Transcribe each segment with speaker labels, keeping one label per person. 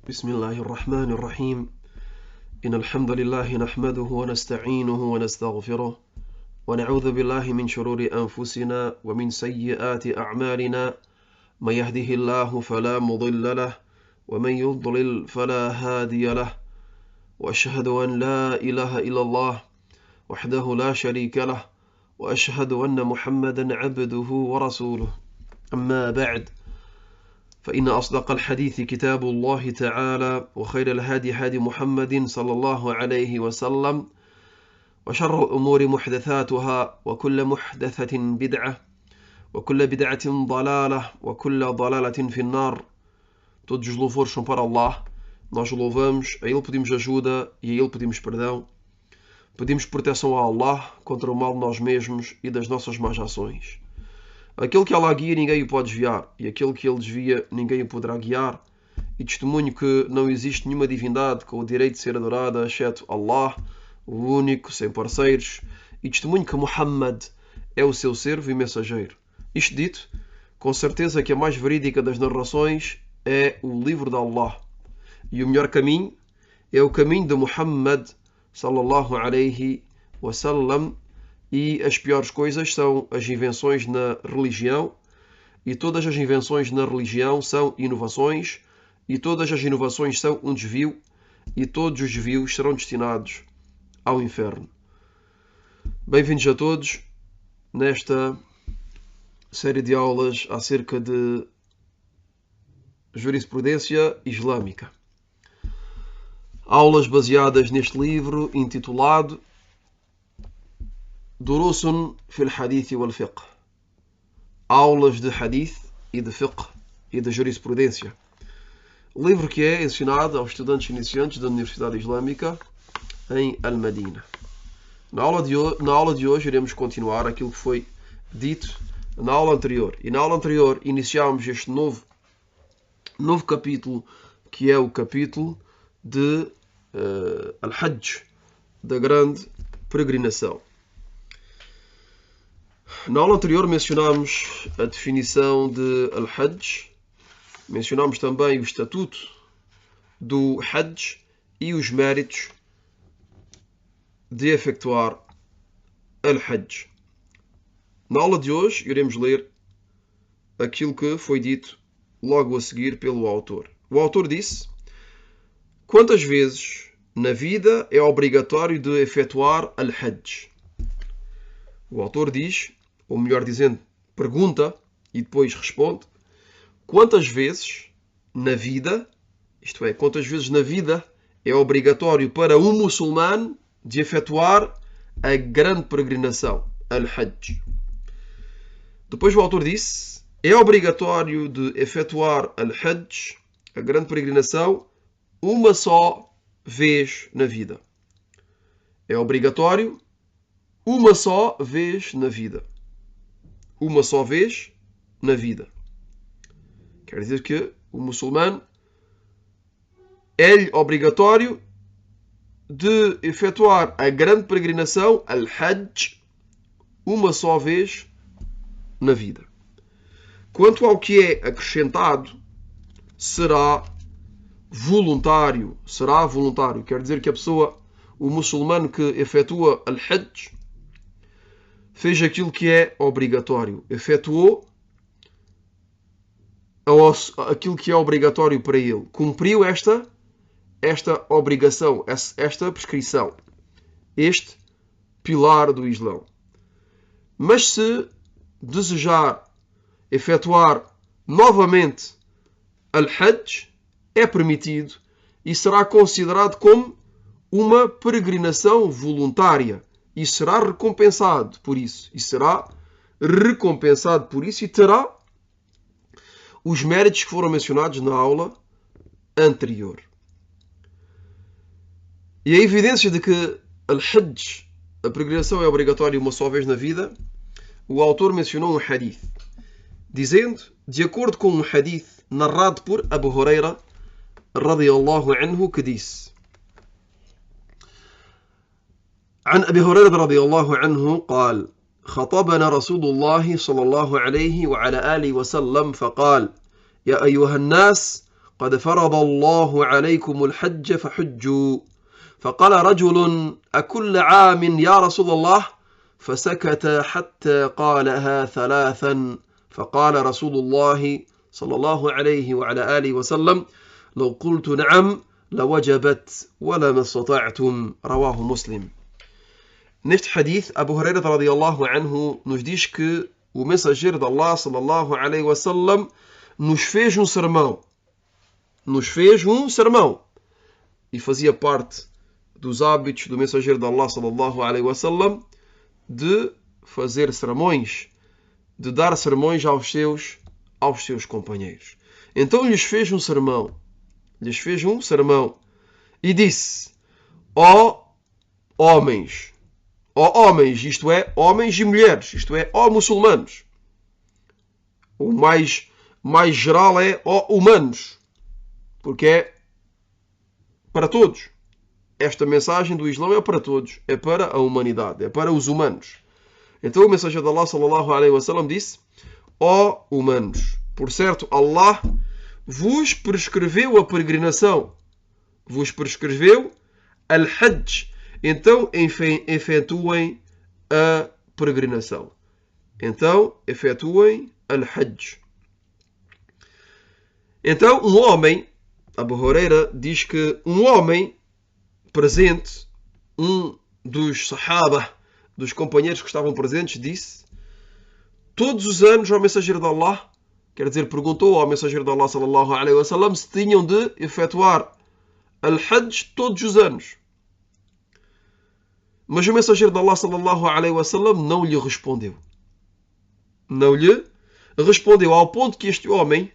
Speaker 1: بسم الله الرحمن الرحيم إن الحمد لله نحمده ونستعينه ونستغفره ونعوذ بالله من شرور أنفسنا ومن سيئات أعمالنا من يهده الله فلا مضل له ومن يضلل فلا هادي له وأشهد أن لا إله إلا الله وحده لا شريك له وأشهد أن محمدا عبده ورسوله أما بعد فإن أصدق الحديث كتاب الله تعالى وخير الهادي هادي محمد صلى الله عليه وسلم وشر الأمور محدثاتها وكل محدثة بدعة وكل بدعة ضلالة وكل ضلالة في النار. Todos os louvores são para Allah. Nós o louvamos, a Ele pedimos ajuda e a Ele pedimos perdão. Pedimos proteção a Allah contra o mal de nós mesmos e das nossas más ações. Aquele que Allah guia, ninguém o pode desviar, e aquele que Ele desvia, ninguém o poderá guiar. E testemunho que não existe nenhuma divindade com o direito de ser adorada, exceto Allah, o único, sem parceiros. E testemunho que Muhammad é o seu servo e mensageiro. Isto dito, com certeza que a mais verídica das narrações é o livro de Allah. E o melhor caminho é o caminho de Muhammad, sallallahu alayhi wa sallam. E as piores coisas são as invenções na religião, e todas as invenções na religião são inovações, e todas as inovações são um desvio, e todos os desvios serão destinados ao inferno. Bem-vindos a todos nesta série de aulas acerca de jurisprudência islâmica. Aulas baseadas neste livro intitulado Durusun fil Hadith wal Fiqh. Aulas de Hadith e de Fiqh e de jurisprudência. Livro que é ensinado aos estudantes iniciantes da Universidade Islâmica em Al-Madina. Na aula de hoje iremos continuar aquilo que foi dito na aula anterior. E na aula anterior iniciámos este novo capítulo, que é o capítulo de Al-Hajj, da grande peregrinação. Na aula anterior mencionámos a definição de Al-Hajj, mencionámos também o estatuto do Hajj e os méritos de efetuar Al-Hajj. Na aula de hoje iremos ler aquilo que foi dito logo a seguir pelo autor. O autor disse: quantas vezes na vida é obrigatório de efetuar Al-Hajj? O autor diz, ou melhor dizendo, pergunta e depois responde: quantas vezes na vida, isto é, quantas vezes na vida é obrigatório para um muçulmano de efetuar a grande peregrinação, Al-Hajj? Depois o autor disse: é obrigatório de efetuar Al-Hajj, a grande peregrinação, uma só vez na vida. É obrigatório uma só vez na vida. Uma só vez na vida. Quer dizer que o muçulmano é obrigatório de efetuar a grande peregrinação, Al-Hajj, uma só vez na vida. Quanto ao que é acrescentado, será voluntário. Será voluntário. Quer dizer que a pessoa, o muçulmano que efetua Al-Hajj, fez aquilo que é obrigatório. Efetuou aquilo que é obrigatório para ele. Cumpriu esta obrigação, esta prescrição. Este pilar do Islão. Mas se desejar efetuar novamente Al-Hajj, é permitido e será considerado como uma peregrinação voluntária. E será recompensado por isso. E terá os méritos que foram mencionados na aula anterior. E a evidência de que Al-Hajj, a peregrinação, é obrigatória uma só vez na vida, o autor mencionou um hadith, dizendo, de acordo com um hadith narrado por Abu Huraira, radiyallahu anhu, que disse: عن أبي هريرة رضي الله عنه قال: خطبنا رسول الله صلى الله عليه وعلى آله وسلم فقال: يا أيها الناس قد فرض الله عليكم الحج فحجوا فقال رجل أكل عام يا رسول الله فسكت حتى قالها ثلاثا فقال رسول الله صلى الله عليه وعلى آله وسلم لو قلت نعم لوجبت ولما استطعتم رواه مسلم. Neste hadith, Abu Huraira radiallahu anhu nos diz que o mensageiro de Allah sallallahu alaihi wasallam nos fez um sermão. Nos fez um sermão. E fazia parte dos hábitos do mensageiro de Allah sallallahu alaihi wasallam de fazer sermões, de dar sermões aos seus companheiros. Então lhes fez um sermão. Lhes fez um sermão. E disse: ó homens, isto é, homens e mulheres, isto é, ó muçulmanos. O mais geral é ó humanos, porque é para todos. Esta mensagem do Islão é para todos, é para a humanidade, é para os humanos. Então o mensageiro de Allah sallallahu alaihi wasallam disse: ó humanos, por certo Allah vos prescreveu a peregrinação, vos prescreveu al-Hajj, então efetuem a peregrinação. Então efetuem al-Hajj. Então um homem, Abu Huraira diz que um homem presente, um dos sahaba, dos companheiros que estavam presentes, disse: todos os anos ao mensageiro de Allah, quer dizer, perguntou ao mensageiro de Allah sallallahu alaihi wasallam se tinham de efetuar al-Hajj todos os anos. Mas o mensageiro de Allah sallallahu alaihi wasallam não lhe respondeu. Não lhe respondeu, ao ponto que este homem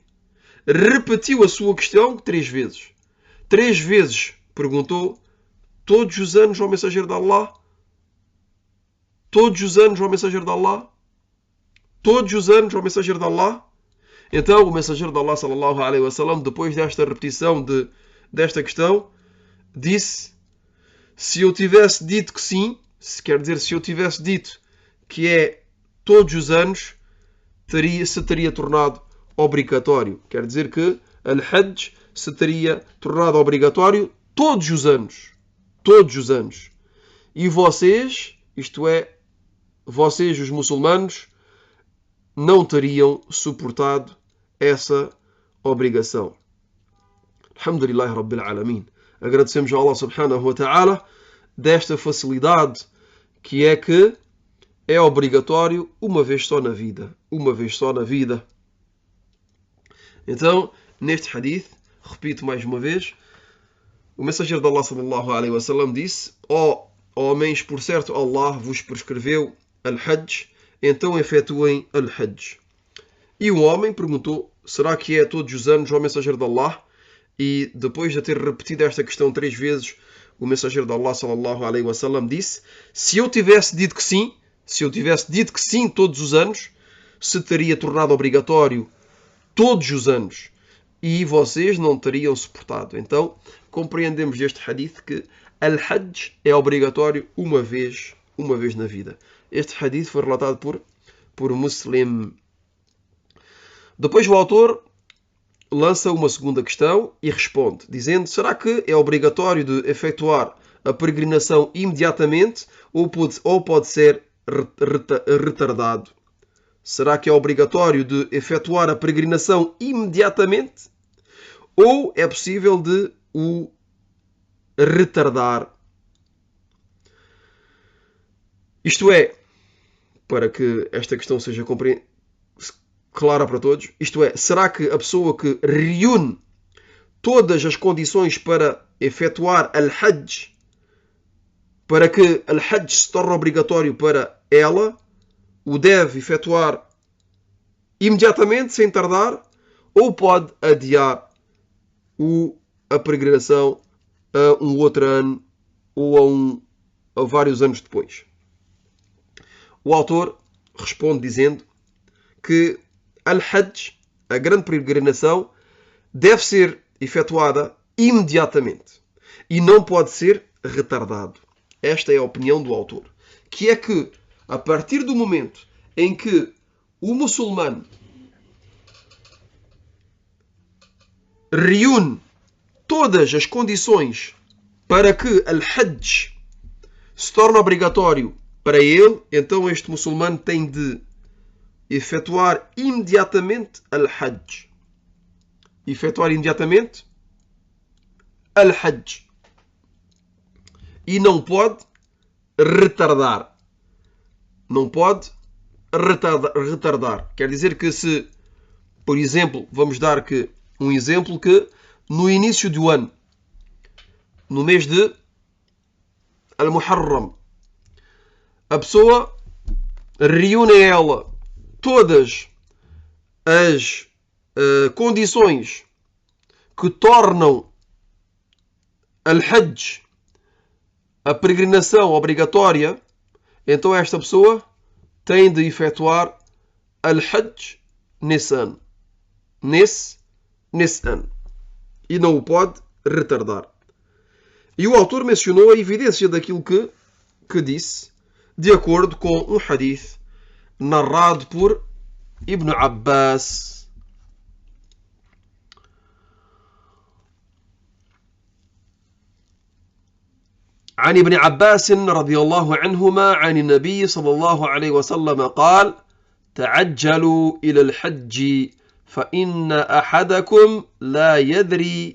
Speaker 1: repetiu a sua questão 3 vezes. 3 vezes perguntou: todos os anos ao mensageiro de Allah? Todos os anos ao mensageiro de Allah? Todos os anos ao mensageiro de Allah? Então o mensageiro de Allah sallallahu alaihi wasallam, depois desta repetição desta questão, disse: se eu tivesse dito que sim, quer dizer, se eu tivesse dito que é todos os anos, se teria tornado obrigatório. Quer dizer que al-Hajj se teria tornado obrigatório todos os anos. Todos os anos. E vocês, isto é, vocês os muçulmanos, não teriam suportado essa obrigação. Alhamdulillah Rabbil Alamin. Agradecemos a Allah subhanahu wa ta'ala desta facilidade que é obrigatório uma vez só na vida. Uma vez só na vida. Então, neste hadith, repito mais uma vez, o mensageiro de Allah sallallahu alaihi wasallam disse: ó homens, por certo Allah vos prescreveu al-Hajj, então efetuem al-Hajj. E o homem perguntou: será que é todos os anos ao mensageiro de Allah? E depois de ter repetido esta questão 3 vezes, o mensageiro de Allah sallallahu alaihi wasallam disse: se eu tivesse dito que sim todos os anos, se teria tornado obrigatório todos os anos e vocês não teriam suportado. Então compreendemos deste hadith que al-Hajj é obrigatório uma vez na vida. Este hadith foi relatado por Muslim. Depois o autor lança uma segunda questão e responde, dizendo: será que é obrigatório de efetuar a peregrinação imediatamente ou pode ser retardado? Será que é obrigatório de efetuar a peregrinação imediatamente ou é possível de o retardar? Isto é, para que esta questão seja clara para todos, isto é, será que a pessoa que reúne todas as condições para efetuar al-Hajj, para que al-Hajj se torne obrigatório para ela, o deve efetuar imediatamente, sem tardar, ou pode adiar a peregrinação a um outro ano ou a vários anos depois? O autor responde dizendo que al-Hajj, a grande peregrinação, deve ser efetuada imediatamente e não pode ser retardado. Esta é a opinião do autor, que é que a partir do momento em que o muçulmano reúne todas as condições para que al-Hajj se torne obrigatório para ele, então este muçulmano tem de efetuar imediatamente al-Hajj. Efetuar imediatamente al-Hajj. E não pode retardar. Não pode retardar. Quer dizer que se, por exemplo, vamos dar um exemplo que no início do ano, no mês de Al-Muharram, a pessoa reúne a ela todas as condições que tornam al-Hajj, a peregrinação obrigatória, então esta pessoa tem de efetuar al-Hajj nesse ano. Nesse ano. E não o pode retardar. E o autor mencionou a evidência daquilo que disse, de acordo com um hadith narrado por Ibn Abbas. عن ابن عباس رضي الله عنهما عن النبي صلى الله عليه وسلم قال: تعجلوا إلى الحج فإن أحدكم لا يدري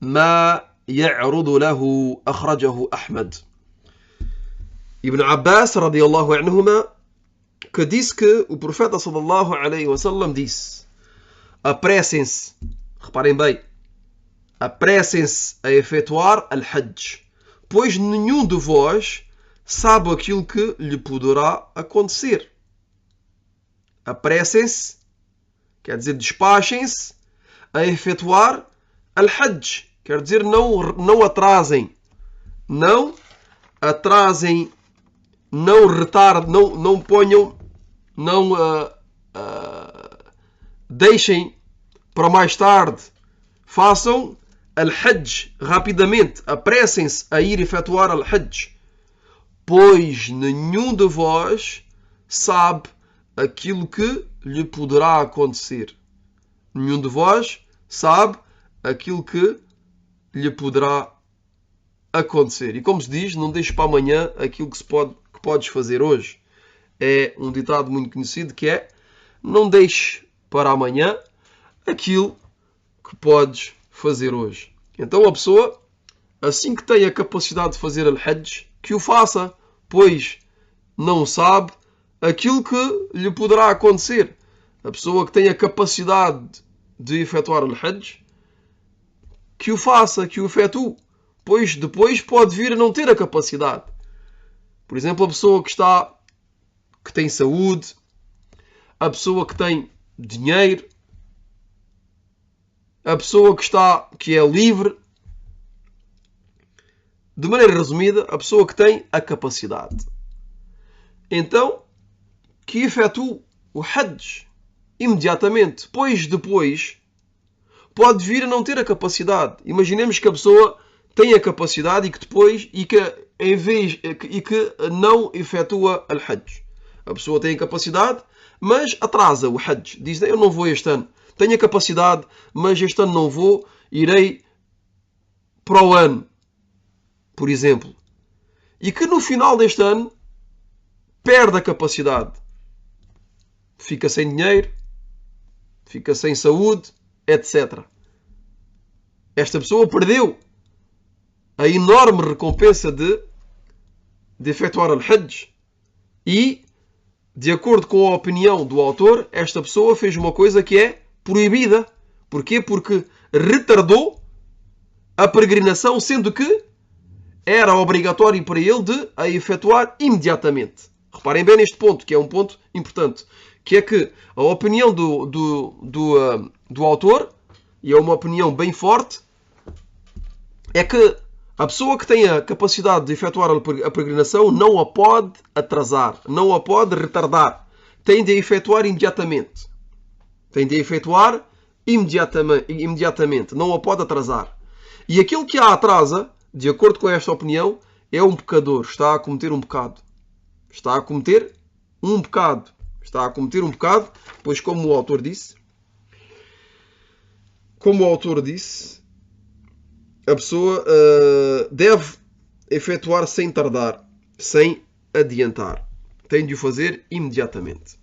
Speaker 1: ما يعرض له. أخرجه أحمد. Ibn Abbas radiallahu anhuma, que disse que o profeta sallallahu alaihi wasallam disse: apressem-se, reparem bem, apressem-se a efetuar al-Hajj, pois nenhum de vós sabe aquilo que lhe poderá acontecer. Apressem-se, quer dizer, despachem-se a efetuar al-Hajj, quer dizer, não atrasem, não retardem, não ponham, não deixem para mais tarde. Façam al-Hajj rapidamente, apressem-se a ir efetuar al-Hajj, pois nenhum de vós sabe aquilo que lhe poderá acontecer. Nenhum de vós sabe aquilo que lhe poderá acontecer. E como se diz, não deixes para amanhã aquilo que podes fazer hoje. É um ditado muito conhecido que é: não deixes para amanhã aquilo que podes fazer hoje. Então a pessoa, assim que tem a capacidade de fazer al-Hajj, que o faça, pois não sabe aquilo que lhe poderá acontecer. A pessoa que tem a capacidade de efetuar al-Hajj, que o faça, que o efetue, pois depois pode vir a não ter a capacidade. Por exemplo, a pessoa que tem saúde, a pessoa que tem dinheiro, a pessoa que é livre. De maneira resumida, a pessoa que tem a capacidade. Então, que efetue o Hajj imediatamente, pois depois pode vir a não ter a capacidade. Imaginemos que a pessoa tem a capacidade e que não efetua al-Hajj. A pessoa tem a capacidade, mas atrasa o Hajj. Diz: eu não vou este ano. Tenho a capacidade, mas este ano não vou. Irei para o ano, por exemplo. E que no final deste ano perde a capacidade. Fica sem dinheiro, fica sem saúde, etc. Esta pessoa perdeu a enorme recompensa de efetuar al-Hajj. E, de acordo com a opinião do autor, esta pessoa fez uma coisa que é proibida. Porquê? Porque retardou a peregrinação, sendo que era obrigatório para ele de a efetuar imediatamente. Reparem bem neste ponto, que é um ponto importante, que é que a opinião do autor, e é uma opinião bem forte, é que a pessoa que tem a capacidade de efetuar a peregrinação não a pode atrasar, não a pode retardar. Tem de a efetuar imediatamente. Tem de a efetuar imediatamente. Não a pode atrasar. E aquele que a atrasa, de acordo com esta opinião, é um pecador. Está a cometer um pecado. Está a cometer um pecado. Está a cometer um pecado, pois como o autor disse, como o autor disse, a pessoa deve efetuar sem tardar, sem adiantar. Tem de o fazer imediatamente.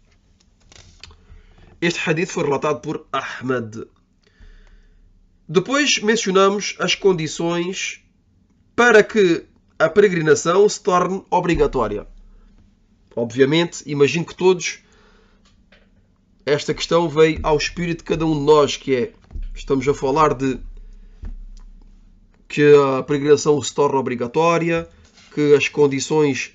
Speaker 1: Este hadith foi relatado por Ahmad. Depois mencionamos as condições para que a peregrinação se torne obrigatória. Obviamente, imagino que todos esta questão veio ao espírito de cada um de nós, que é, estamos a falar de que a peregrinação se torne obrigatória, que as condições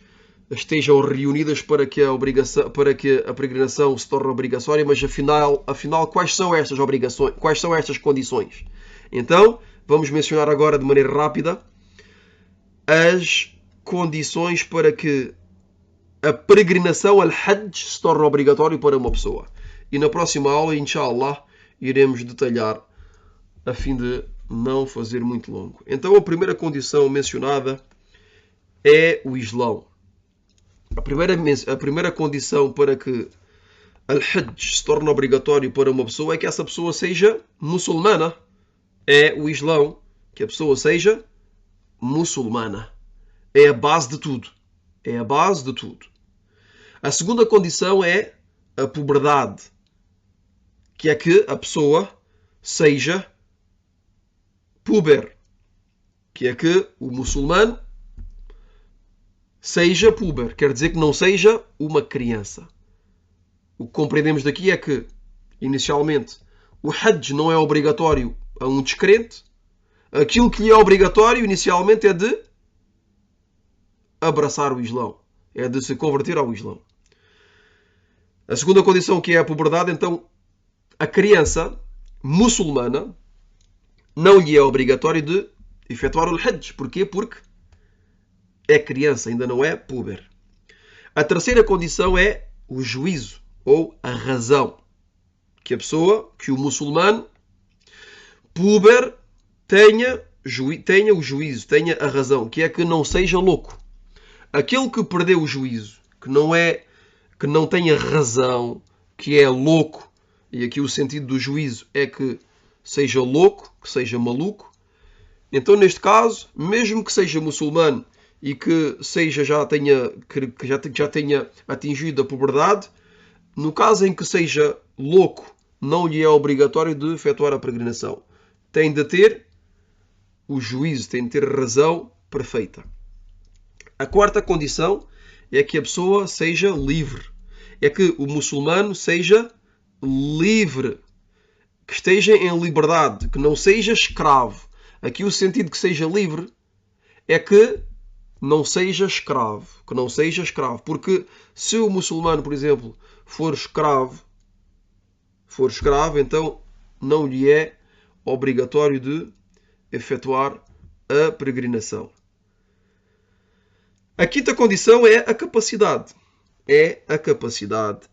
Speaker 1: estejam reunidas para que a peregrinação se torne obrigatória, mas afinal quais são estas obrigações, quais são estas condições? Então, vamos mencionar agora de maneira rápida as condições para que a peregrinação al-Hajj se torne obrigatório para uma pessoa. E na próxima aula, inshallah, iremos detalhar a fim de não fazer muito longo. Então, a primeira condição mencionada é o Islão. A primeira condição para que al-Hajj se torne obrigatório para uma pessoa é que essa pessoa seja muçulmana. É o Islão, que a pessoa seja muçulmana. É a base de tudo. É a base de tudo. A segunda condição é a puberdade, que é que a pessoa seja puber, que é que o muçulmano seja puber, quer dizer que não seja uma criança. O que compreendemos daqui é que, inicialmente, o Hajj não é obrigatório a um descrente. Aquilo que lhe é obrigatório, inicialmente, é de abraçar o Islão, é de se converter ao Islão. A segunda condição, que é a puberdade, então, a criança muçulmana não lhe é obrigatório de efetuar o Hajj. Porquê? Porque é criança, ainda não é puber. A terceira condição é o juízo, ou a razão. Que a pessoa, que o muçulmano puber tenha o juízo, tenha a razão, que é que não seja louco. Aquele que perdeu o juízo, que não tenha razão, que é louco, e aqui o sentido do juízo é que seja louco, que seja maluco, então neste caso, mesmo que seja muçulmano e que já tenha atingido a puberdade, no caso em que seja louco, não lhe é obrigatório de efetuar a peregrinação. Tem de ter o juízo, tem de ter a razão perfeita. A quarta condição é que a pessoa seja livre. É que o muçulmano seja livre. Que esteja em liberdade, que não seja escravo. Aqui o sentido que seja livre é que não seja escravo. Que não seja escravo. Porque se o muçulmano, por exemplo, for escravo, então não lhe é obrigatório de efetuar a peregrinação. A quinta condição é a capacidade.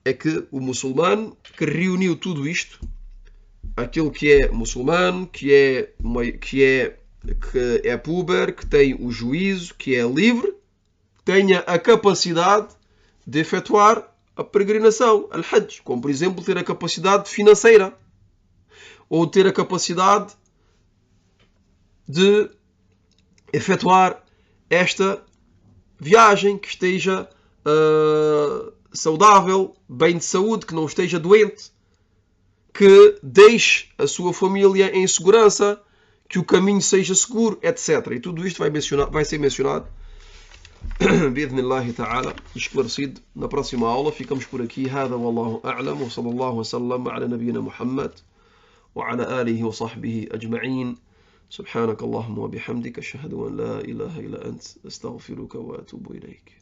Speaker 1: É que o muçulmano que reuniu tudo isto, aquele que é muçulmano, que é puber, que tem o juízo, que é livre, tenha a capacidade de efetuar a peregrinação, al-Hajj, como por exemplo ter a capacidade financeira ou ter a capacidade de efetuar esta viagem, que esteja saudável, bem de saúde, que não esteja doente, que deixe a sua família em segurança, que o caminho seja seguro, etc. E tudo isto vai ser mencionado bi'idhnillahi ta'ala, esclarecido na próxima aula. Ficamos por aqui. Hada wallahu a'lam wa sallallahu wa sallam ala nabiyyina Muhammad wa ala alihi wa sahbihi ajma'in. سبحانك اللهم وبحمدك أشهد أن لا إله إلا أنت أستغفرك وأتوب إليك.